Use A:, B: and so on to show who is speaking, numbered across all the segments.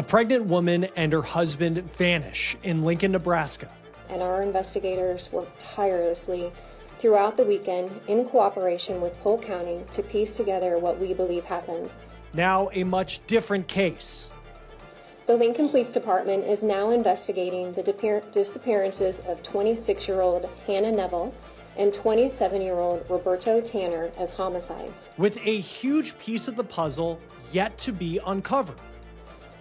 A: A pregnant woman and her husband vanish in Lincoln, Nebraska.
B: And our investigators worked tirelessly throughout the weekend in cooperation with Polk County to piece together what we believe happened.
A: Now a much different case.
B: The Lincoln Police Department is now investigating the disappearances of 26-year-old Hannah Neville and 27-year-old Roberto Tanner as homicides,
A: with a huge piece of the puzzle yet to be uncovered.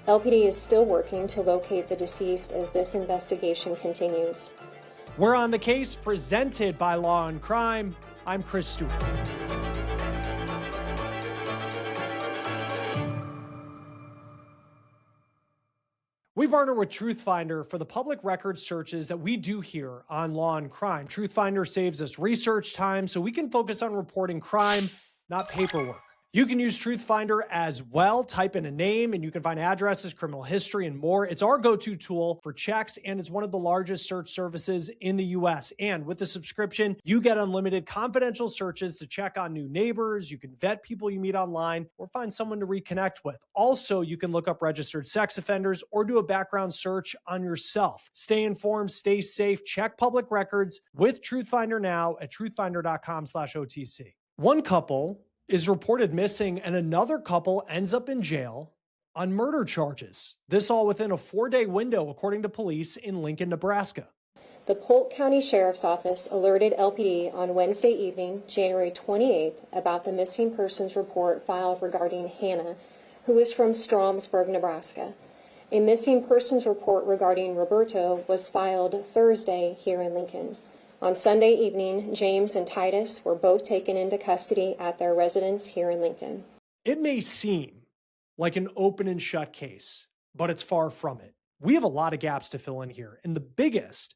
B: LPD is still working to locate the deceased as this investigation continues.
A: We're on the case, presented by Law&Crime. I'm Chris Stewart. We partner with TruthFinder for the public record searches that we do here on Law&Crime. TruthFinder saves us research time so we can focus on reporting crime, not paperwork. You can use TruthFinder as well. Type in a name and you can find addresses, criminal history, and more. It's our go-to tool for checks, and it's one of the largest search services in the U.S. And with the subscription, you get unlimited confidential searches to check on new neighbors. You can vet people you meet online or find someone to reconnect with. Also, you can look up registered sex offenders or do a background search on yourself. Stay informed, stay safe, check public records with TruthFinder now at truthfinder.com/OTC. One couple is reported missing and another couple ends up in jail on murder charges. This all within a 4-day window, according to police in Lincoln, Nebraska.
B: The Polk County Sheriff's Office alerted LPD on Wednesday evening, January 28th, about the missing persons report filed regarding Hannah, who is from Stromsburg, Nebraska. A missing persons report regarding Roberto was filed Thursday here in Lincoln. On Sunday evening, James and Titus were both taken into custody at their residence here in Lincoln.
A: It may seem like an open and shut case, but it's far from it. We have a lot of gaps to fill in here, and the biggest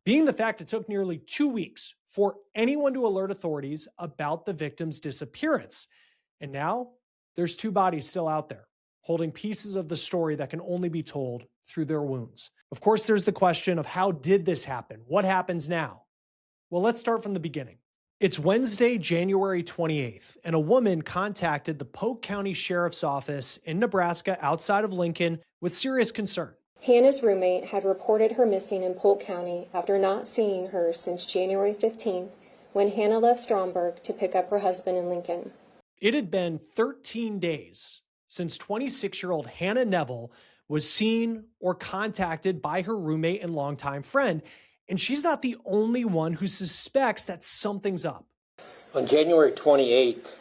A: being the fact it took nearly 2 weeks for anyone to alert authorities about the victim's disappearance. And now there's 2 bodies still out there, holding pieces of the story that can only be told through their wounds. Of course, there's the question of how did this happen? What happens now? Well, let's start from the beginning. It's Wednesday, January 28th, and a woman contacted the Polk County Sheriff's Office in Nebraska outside of Lincoln with serious concern.
B: Hannah's roommate had reported her missing in Polk County after not seeing her since January 15th, when Hannah left Stromberg to pick up her husband in Lincoln.
A: It had been 13 days since 26-year-old Hannah Neville was seen or contacted by her roommate and longtime friend. And she's not the only one who suspects that something's up.
C: On January 28th,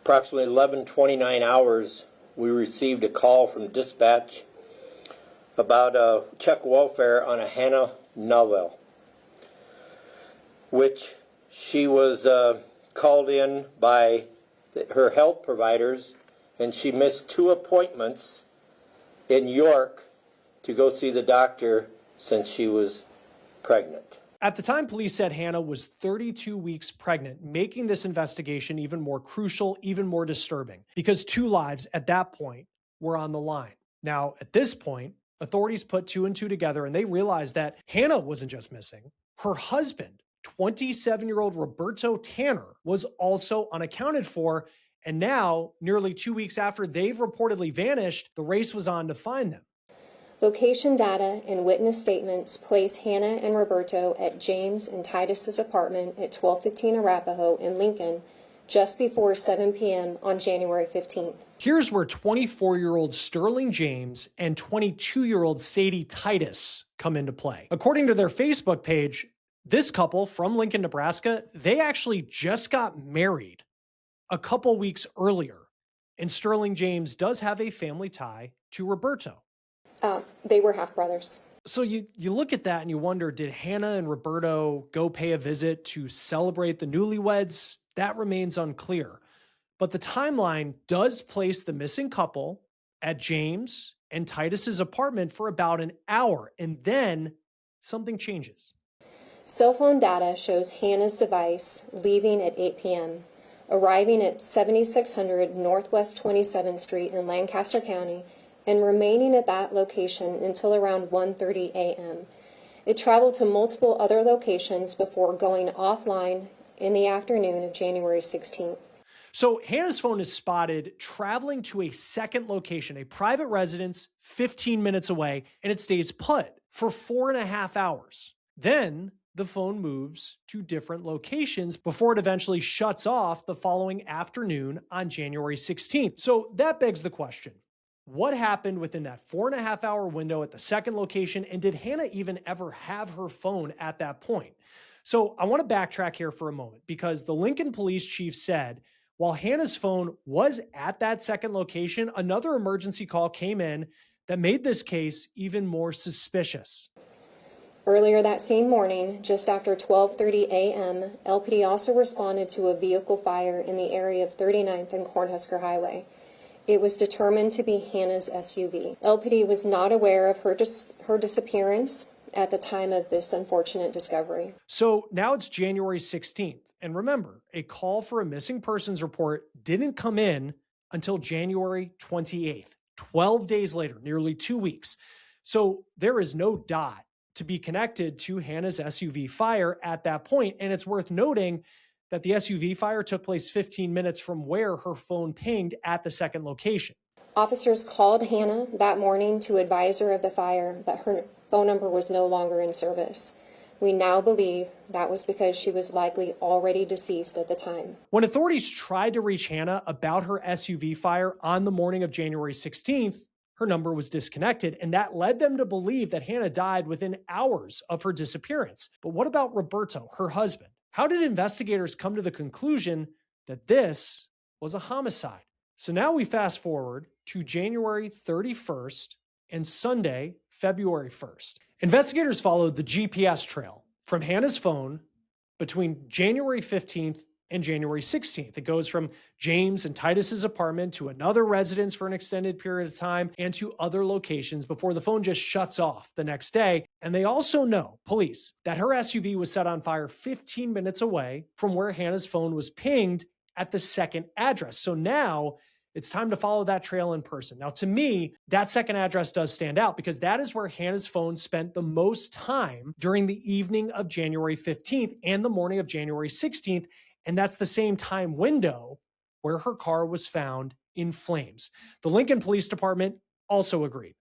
C: approximately 11:29 hours, we received a call from dispatch about a check welfare on a Hannah Neville, which she was called in by her health providers, and she missed 2 appointments in York to go see the doctor since she was pregnant.
A: At the time, police said Hannah was 32 weeks pregnant, making this investigation even more crucial, even more disturbing, because 2 lives at that point were on the line. Now, at this point, authorities put 2 and 2 together, and they realized that Hannah wasn't just missing. Her husband, 27-year-old Roberto Tanner, was also unaccounted for. And now, nearly 2 weeks after they've reportedly vanished, the race was on to find them.
B: Location data and witness statements place Hannah and Roberto at James and Titus's apartment at 1215 Arapahoe in Lincoln just before 7 p.m. on January 15th.
A: Here's where 24-year-old Sterling James and 22-year-old Sadye Titus come into play. According to their Facebook page, this couple from Lincoln, Nebraska, they actually just got married a couple weeks earlier. And Sterling James does have a family tie to Roberto.
B: They were half-brothers.
A: So you look at that and you wonder, did Hannah and Roberto go pay a visit to celebrate the newlyweds? That remains unclear. But the timeline does place the missing couple at James and Titus's apartment for about an hour, and then something changes.
B: Cell phone data shows Hannah's device leaving at 8 p.m., arriving at 7600 Northwest 27th Street in Lancaster County, and remaining at that location until around 1:30 a.m. It traveled to multiple other locations before going offline in the afternoon of January 16th.
A: So Hannah's phone is spotted traveling to a second location, a private residence 15 minutes away, and it stays put for 4.5 hours. Then the phone moves to different locations before it eventually shuts off the following afternoon on January 16th. So that begs the question, what happened within that 4.5 hour window at the second location? And did Hannah even ever have her phone at that point? So I want to backtrack here for a moment because the Lincoln police chief said while Hannah's phone was at that second location, another emergency call came in that made this case even more suspicious.
B: Earlier that same morning, just after 12:30 a.m., LPD also responded to a vehicle fire in the area of 39th and Cornhusker Highway. It was determined to be Hannah's SUV. LPD was not aware of her disappearance at the time of this unfortunate discovery.
A: So now it's January 16th. And remember, a call for a missing persons report didn't come in until January 28th, 12 days later, nearly 2 weeks. So there is no dot to be connected to Hannah's SUV fire at that point. And it's worth noting that the SUV fire took place 15 minutes from where her phone pinged at the second location.
B: Officers called Hannah that morning to advise her of the fire, but her phone number was no longer in service. We now believe that was because she was likely already deceased at the time.
A: When authorities tried to reach Hannah about her SUV fire on the morning of January 16th, her number was disconnected, and that led them to believe that Hannah died within hours of her disappearance. But what about Roberto, her husband? How did investigators come to the conclusion that this was a homicide? So now we fast forward to January 31st and Sunday, February 1st. Investigators followed the GPS trail from Hannah's phone between January 15th and January 16th. It goes from James and Titus's apartment to another residence for an extended period of time and to other locations before the phone just shuts off the next day. And they also know, police, that her SUV was set on fire 15 minutes away from where Hannah's phone was pinged at the second address. So now it's time to follow that trail in person. Now, to me, that second address does stand out because that is where Hannah's phone spent the most time during the evening of January 15th and the morning of January 16th. And that's the same time window where her car was found in flames. The Lincoln Police Department also agreed.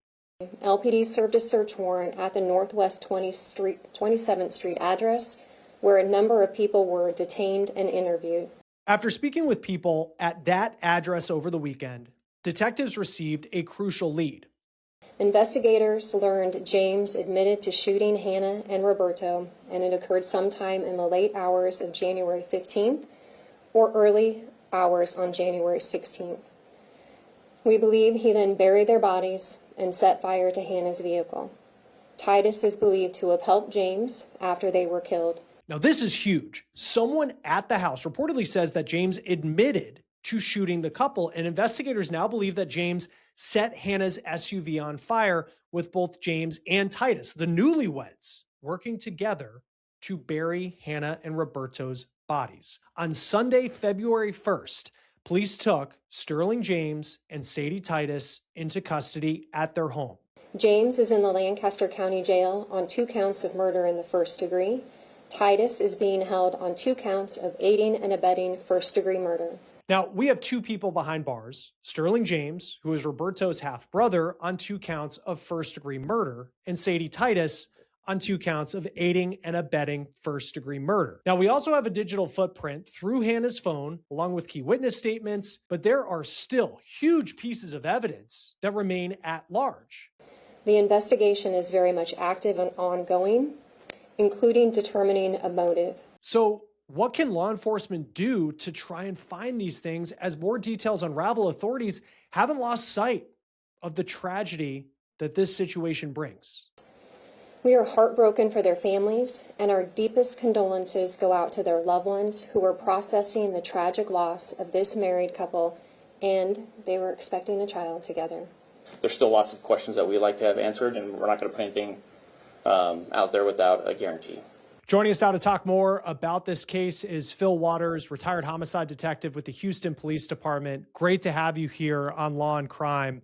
B: LPD served a search warrant at the Northwest 27th Street address where a number of people were detained and interviewed.
A: After speaking with people at that address over the weekend, detectives received a crucial lead.
B: Investigators learned James admitted to shooting Hannah and Roberto, and it occurred sometime in the late hours of January 15th or early hours on January 16th. We believe he then buried their bodies and set fire to Hannah's vehicle. Titus is believed to have helped James after they were killed.
A: Now, this is huge. Someone at the house reportedly says that James admitted to shooting the couple, and investigators now believe that James set Hannah's SUV on fire with both James and Titus, the newlyweds, working together to bury Hannah and Roberto's bodies. On Sunday, February 1st, police took Sterling James and Sadye Titus into custody at their home.
B: James is in the Lancaster County Jail on 2 counts of murder in the first degree. Titus is being held on 2 counts of aiding and abetting first-degree murder.
A: Now, we have 2 people behind bars, Sterling James, who is Roberto's half-brother, on 2 counts of first-degree murder, and Sadye Titus on 2 counts of aiding and abetting first-degree murder. Now, we also have a digital footprint through Hannah's phone, along with key witness statements, but there are still huge pieces of evidence that remain at large.
B: The investigation is very much active and ongoing, including determining a motive.
A: So what can law enforcement do to try and find these things as more details unravel? Authorities haven't lost sight of the tragedy that this situation brings.
B: We are heartbroken for their families, and our deepest condolences go out to their loved ones who are processing the tragic loss of this married couple, and they were expecting a child together.
D: There's still lots of questions that we'd like to have answered, and we're not going to put anything out there without a guarantee.
A: Joining us now to talk more about this case is Phil Waters, retired homicide detective with the Houston Police Department. Great to have you here on Law and Crime.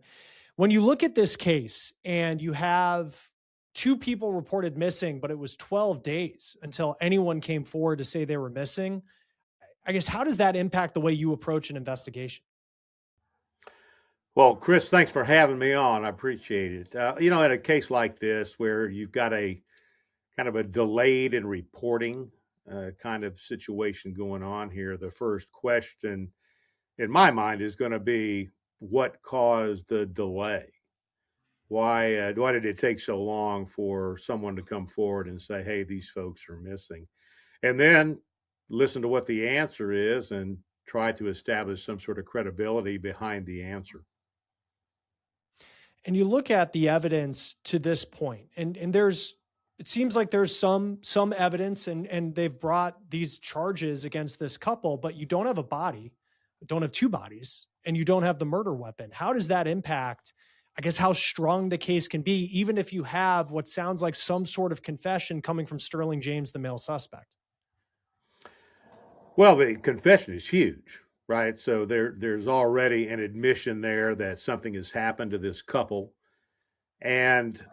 A: When you look at this case and you have 2 people reported missing, but it was 12 days until anyone came forward to say they were missing, I guess, how does that impact the way you approach an investigation?
E: Well, Chris, thanks for having me on. I appreciate it. In a case like this where you've got a kind of a delayed in reporting kind of situation going on here, the first question in my mind is going to be what caused the delay? Why did it take so long for someone to come forward and say, hey, these folks are missing? And then listen to what the answer is and try to establish some sort of credibility behind the answer.
A: And you look at the evidence to this point, and it seems like there's some evidence, and they've brought these charges against this couple, but you don't have a body, don't have two bodies, and you don't have the murder weapon. How does that impact, I guess, how strong the case can be, even if you have what sounds like some sort of confession coming from Sterling James, the male suspect?
E: Well, the confession is huge, right? So there's already an admission there that something has happened to this couple. And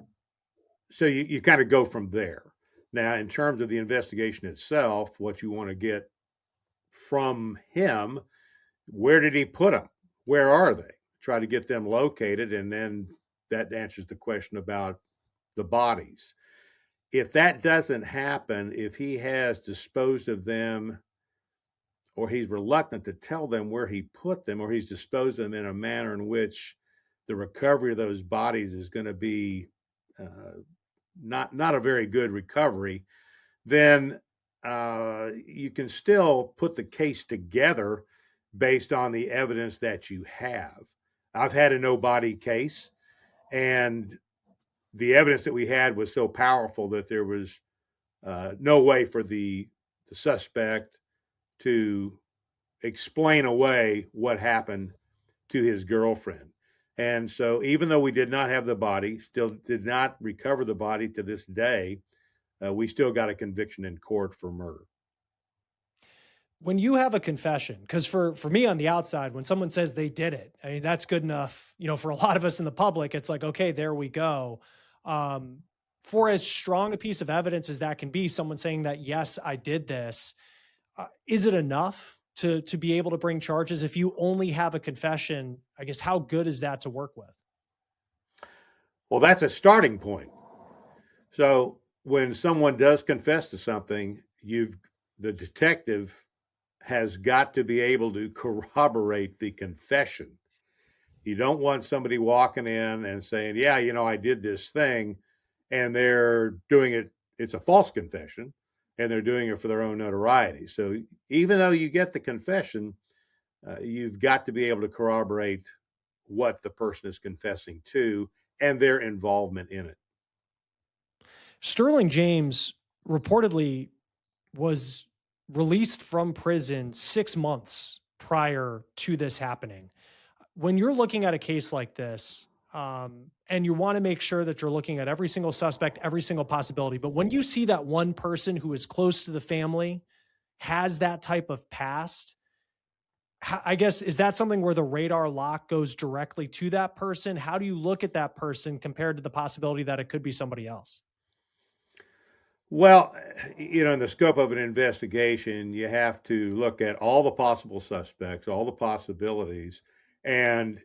E: so you kind of go from there. Now, in terms of the investigation itself, what you want to get from him, where did he put them? Where are they? Try to get them located, and then that answers the question about the bodies. If that doesn't happen, if he has disposed of them, or he's reluctant to tell them where he put them, or he's disposed of them in a manner in which the recovery of those bodies is going to be not a very good recovery, then you can still put the case together based on the evidence that you have. I've had a no-body case, and the evidence that we had was so powerful that there was no way for the suspect to explain away what happened to his girlfriend. And so even though we did not have the body, still did not recover the body to this day, we still got a conviction in court for murder.
A: When you have a confession, because for me on the outside, when someone says they did it, I mean, that's good enough. For a lot of us in the public, it's like, okay, there we go. For as strong a piece of evidence as that can be, someone saying that, yes, I did this, is it enough to be able to bring charges? If you only have a confession, I guess, how good is that to work with?
E: Well, that's a starting point. So when someone does confess to something, the detective has got to be able to corroborate the confession. You don't want somebody walking in and saying, yeah, I did this thing, and they're doing it. It's a false confession, and they're doing it for their own notoriety. So even though you get the confession, you've got to be able to corroborate what the person is confessing to and their involvement in it.
A: Sterling James reportedly was released from prison 6 months prior to this happening. When you're looking at a case like this, and you want to make sure that you're looking at every single suspect, every single possibility, but when you see that one person who is close to the family has that type of past, I guess, is that something where the radar lock goes directly to that person? How do you look at that person compared to the possibility that it could be somebody else?
E: Well, in the scope of an investigation, you have to look at all the possible suspects, all the possibilities, and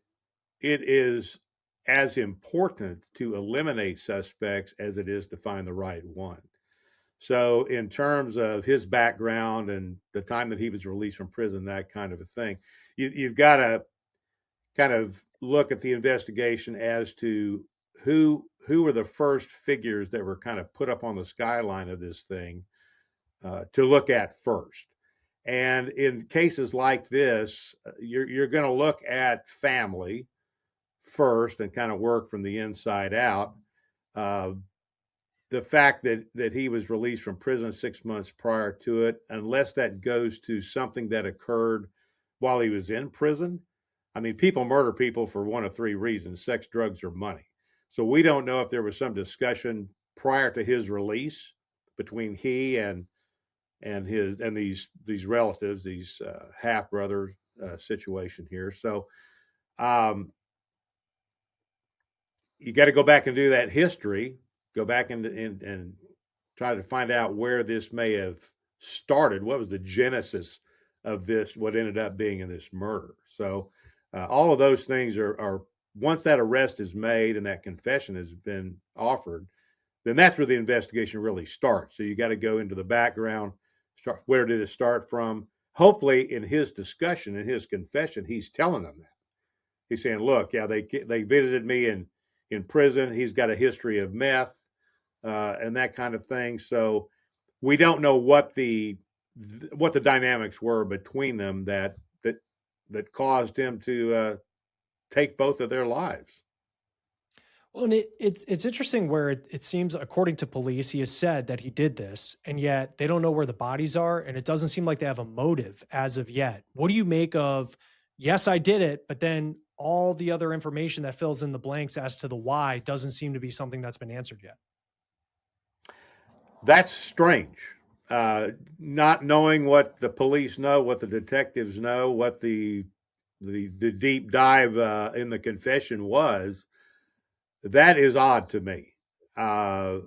E: it is as important to eliminate suspects as it is to find the right one. So in terms of his background and the time that he was released from prison, that kind of a thing, you've got to kind of look at the investigation as to who were the first figures that were kind of put up on the skyline of this thing to look at first. And in cases like this, you're going to look at family first and kind of work from the inside out. The fact that he was released from prison 6 months prior to it, unless that goes to something that occurred while he was in prison. I mean, people murder people for one of three reasons: sex, drugs, or money. So we don't know if there was some discussion prior to his release between he and these relatives, these half brothers situation here. So you got to go back and do that history. Go back and try to find out where this may have started. What was the genesis of this, what ended up being in this murder. So all of those things are once that arrest is made and that confession has been offered, then that's where the investigation really starts. So you got to go into the background, start, where did it start from? Hopefully, in his discussion, in his confession, he's telling them that. He's saying, "Look, yeah, they visited me in prison. He's got a history of meth and that kind of thing." So we don't know what the dynamics were between them that caused him to take both of their lives.
A: Well, and it's interesting where it seems, according to police, he has said that he did this, and yet they don't know where the bodies are, and it doesn't seem like they have a motive as of yet. What do you make of, yes, I did it, but then all the other information that fills in the blanks as to the why doesn't seem to be something that's been answered yet?
E: That's strange. Not knowing what the police know, what the detectives know, what the deep dive in the confession was, that is odd to me. I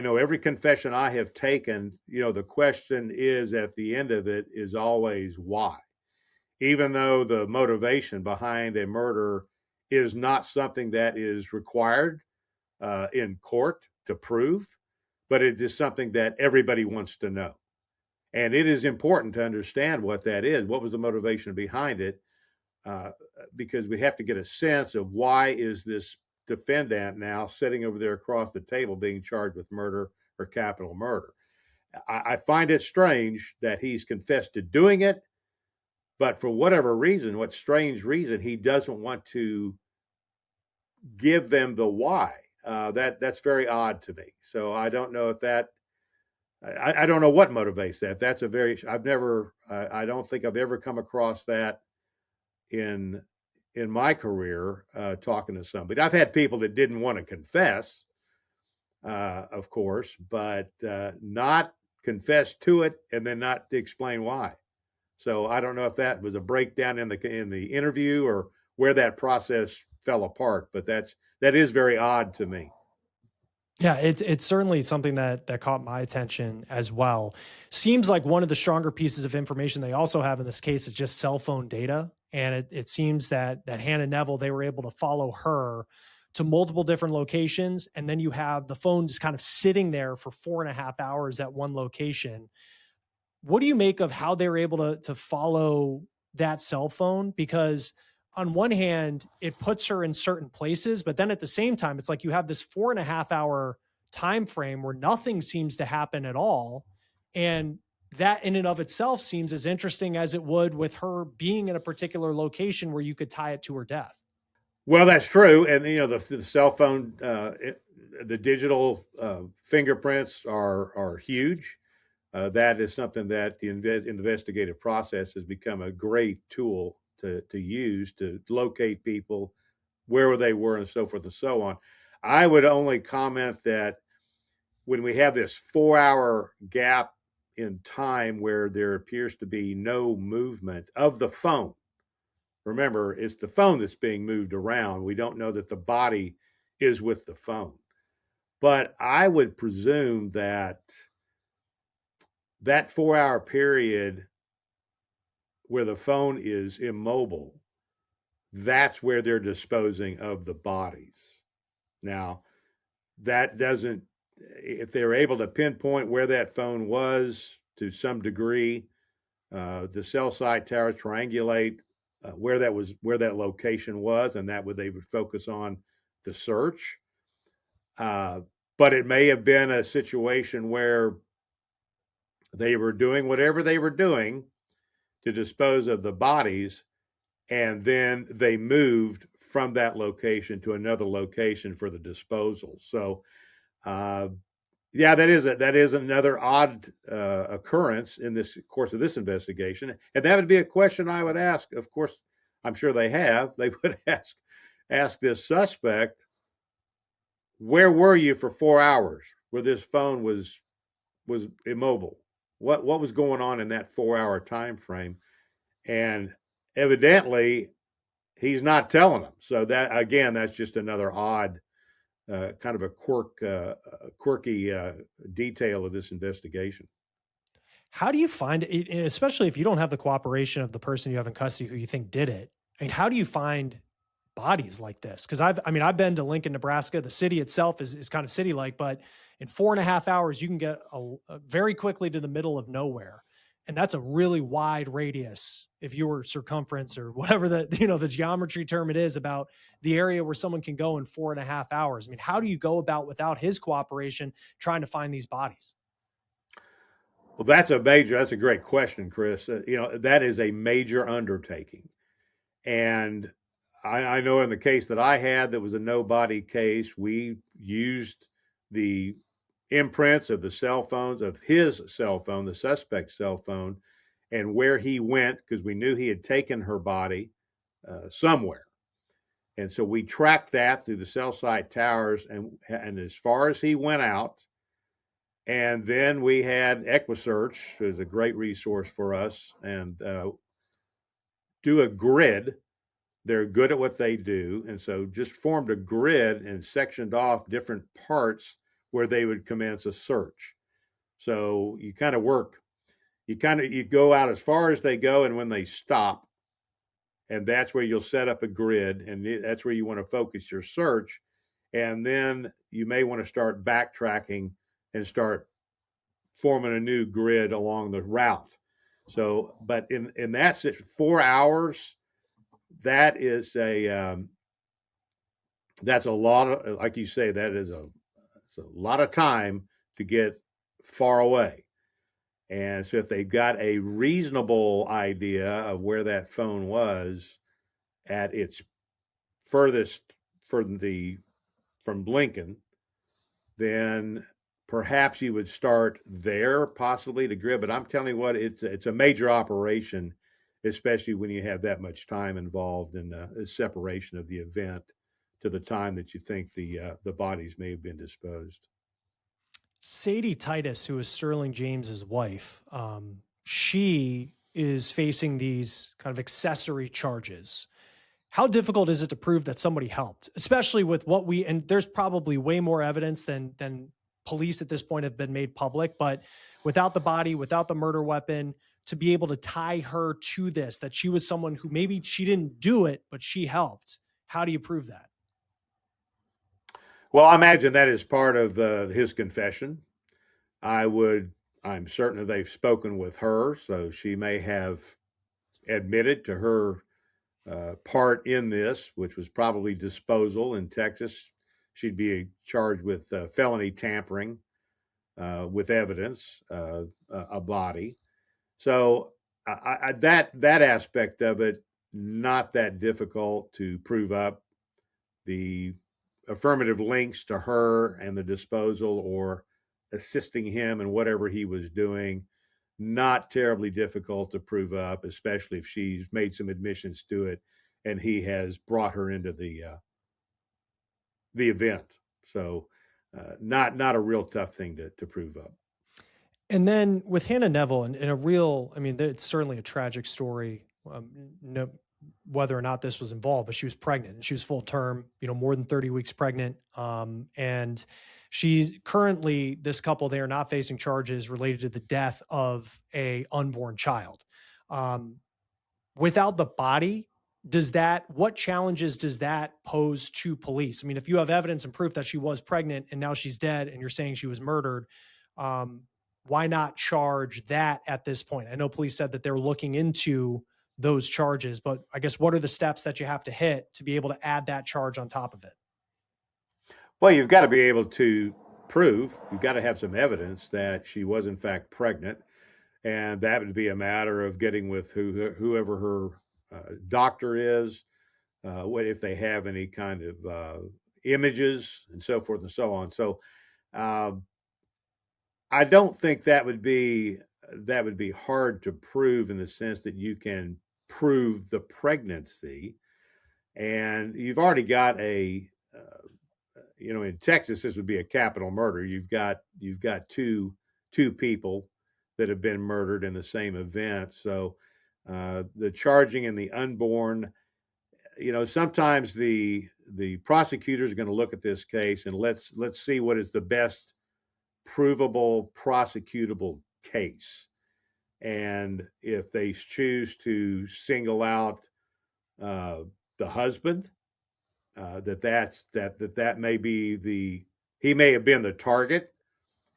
E: know every confession I have taken, the question is at the end of it is always why. Even though the motivation behind a murder is not something that is required in court to prove, but it is something that everybody wants to know. And it is important to understand what that is. What was the motivation behind it? Because we have to get a sense of why is this defendant now sitting over there across the table being charged with murder or capital murder. I find it strange that he's confessed to doing it, but for whatever reason, what strange reason, he doesn't want to give them the why. That's very odd to me. So I don't know if that, I don't know what motivates that. That's a very, I don't think I've ever come across that in my career, talking to somebody. I've had people that didn't want to confess, of course, but not confess to it and then not explain why. So I don't know if that was a breakdown in the interview or where that process fell apart, but that is very odd to me.
A: Yeah, it's certainly something that caught my attention as well. Seems like one of the stronger pieces of information they also have in this case is just cell phone data. And it seems that Hannah Neville, they were able to follow her to multiple different locations. And then you have the phone just kind of sitting there for 4.5 hours at one location. What do you make of how they were able to follow that cell phone? Because on one hand, it puts her in certain places, but then at the same time, it's like you have this 4.5 hour time frame where nothing seems to happen at all. And that in and of itself seems as interesting as it would with her being in a particular location where you could tie it to her death.
E: Well, that's true. And, the cell phone, the digital fingerprints are huge. That is something that the investigative process has become a great tool to use to locate people, where they were, and so forth and so on. I would only comment that when we have this 4-hour gap in time where there appears to be no movement of the phone. Remember, it's the phone that's being moved around. We don't know that the body is with the phone. But I would presume that 4-hour period where the phone is immobile, that's where they're disposing of the bodies. Now, that doesn't, if they're able to pinpoint where that phone was to some degree, the cell site towers triangulate where that location was, and they would focus on the search. But it may have been a situation where they were doing whatever they were doing to dispose of the bodies, and then they moved from that location to another location for the disposal. So, yeah, that is another odd occurrence in this course of this investigation, and that would be a question I would ask. Of course, I'm sure they have. They would ask this suspect, "Where were you for 4 hours where this phone was immobile? What was going on in that 4-hour time frame?" And evidently, he's not telling them. So that, again, that's just another odd, kind of a quirky detail of this investigation.
A: How do you find it, especially if you don't have the cooperation of the person you have in custody who you think did it? I mean, how do you find bodies like this? Because I've been to Lincoln, Nebraska. The city itself is kind of city-like, but in 4.5 hours, you can get very quickly to the middle of nowhere. And that's a really wide radius if you were circumference or whatever the geometry term it is about the area where someone can go in 4.5 hours. I mean, how do you go about without his cooperation trying to find these bodies?
E: Well, that's a great question, Chris. That is a major undertaking. And I know in the case that I had, that was a no body case, we used the imprints of the cell phones, of his cell phone, the suspect's cell phone, and where he went, because we knew he had taken her body somewhere. And so we tracked that through the cell site towers and as far as he went out. And then we had EquiSearch, who is a great resource for us, and do a grid. They're good at what they do. And so just formed a grid and sectioned off different parts where they would commence a search. So you kind of work, you go out as far as they go, and when they stop, and that's where you'll set up a grid, and that's where you want to focus your search. And then you may want to start backtracking and start forming a new grid along the route. So, but in that's it, 4 hours, that is that's a lot of, like you say, it's a lot of time to get far away. And so if they got a reasonable idea of where that phone was at its furthest from Lincoln, then perhaps you would start there, possibly to grid. But I'm telling you what, it's a major operation, especially when you have that much time involved in the separation of the event to the time that you think the bodies may have been disposed.
A: Sadye Titus, who is Sterling James's wife, she is facing these kind of accessory charges. How difficult is it to prove that somebody helped, especially with and there's probably way more evidence than police at this point have been made public, but without the body, without the murder weapon, to be able to tie her to this, that she was someone who maybe she didn't do it, but she helped. How do you prove that?
E: Well, I imagine that is part of his confession. I'm certain that they've spoken with her, so she may have admitted to her part in this, which was probably disposal in Texas. She'd be charged with felony tampering with evidence, a body. So that aspect of it, not that difficult to prove up. The affirmative links to her and the disposal or assisting him in whatever he was doing, not terribly difficult to prove up, especially if she's made some admissions to it and he has brought her into the event. So not a real tough thing to prove up.
A: And then with Hannah Neville, and a real, I mean, it's certainly a tragic story, whether or not this was involved, but she was pregnant and she was full term, more than 30 weeks pregnant. And she's currently, this couple, they are not facing charges related to the death of a unborn child. Without the body, what challenges does that pose to police? I mean, if you have evidence and proof that she was pregnant and now she's dead and you're saying she was murdered, why not charge that at this point? I know police said that they're looking into those charges, but I guess what are the steps that you have to hit to be able to add that charge on top of it?
E: Well, you've got to be able to prove, you've got to have some evidence that she was in fact pregnant. And that would be a matter of getting with whoever her doctor is, what if they have any kind of images and so forth and so on. So I don't think that would be hard to prove, in the sense that you can prove the pregnancy, and you've already got in Texas this would be a capital murder. You've got two people that have been murdered in the same event. So the charging and the unborn, sometimes the prosecutors are going to look at this case and let's see what is the best provable, prosecutable case. And if they choose to single out the husband, that may be he may have been the target,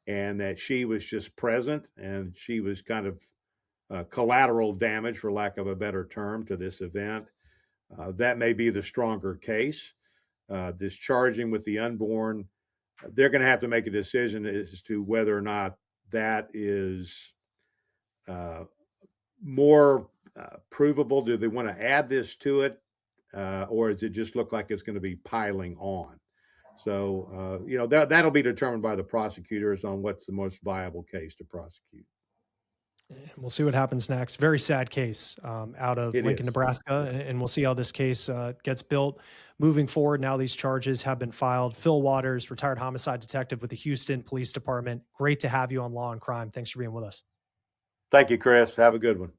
E: and that she was just present, and she was kind of collateral damage, for lack of a better term, to this event. That may be the stronger case. Discharging with the unborn, they're going to have to make a decision as to whether or not that is more provable. Do they want to add this to it, or does it just look like it's going to be piling on? So, that'll be determined by the prosecutors on what's the most viable case to prosecute.
A: We'll see what happens next. Very sad case out of Lincoln, Nebraska, and we'll see how this case gets built moving forward. Now these charges have been filed. Phil Waters, retired homicide detective with the Houston Police Department. Great to have you on Law and Crime. Thanks for being with us.
E: Thank you, Chris. Have a good one.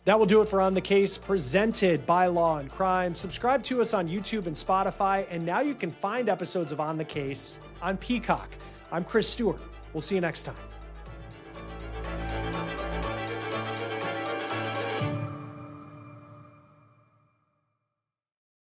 A: That will do it for On the Case, presented by Law and Crime. Subscribe to us on YouTube and Spotify, and now you can find episodes of On the Case on Peacock. I'm Chris Stewart. We'll see you next time.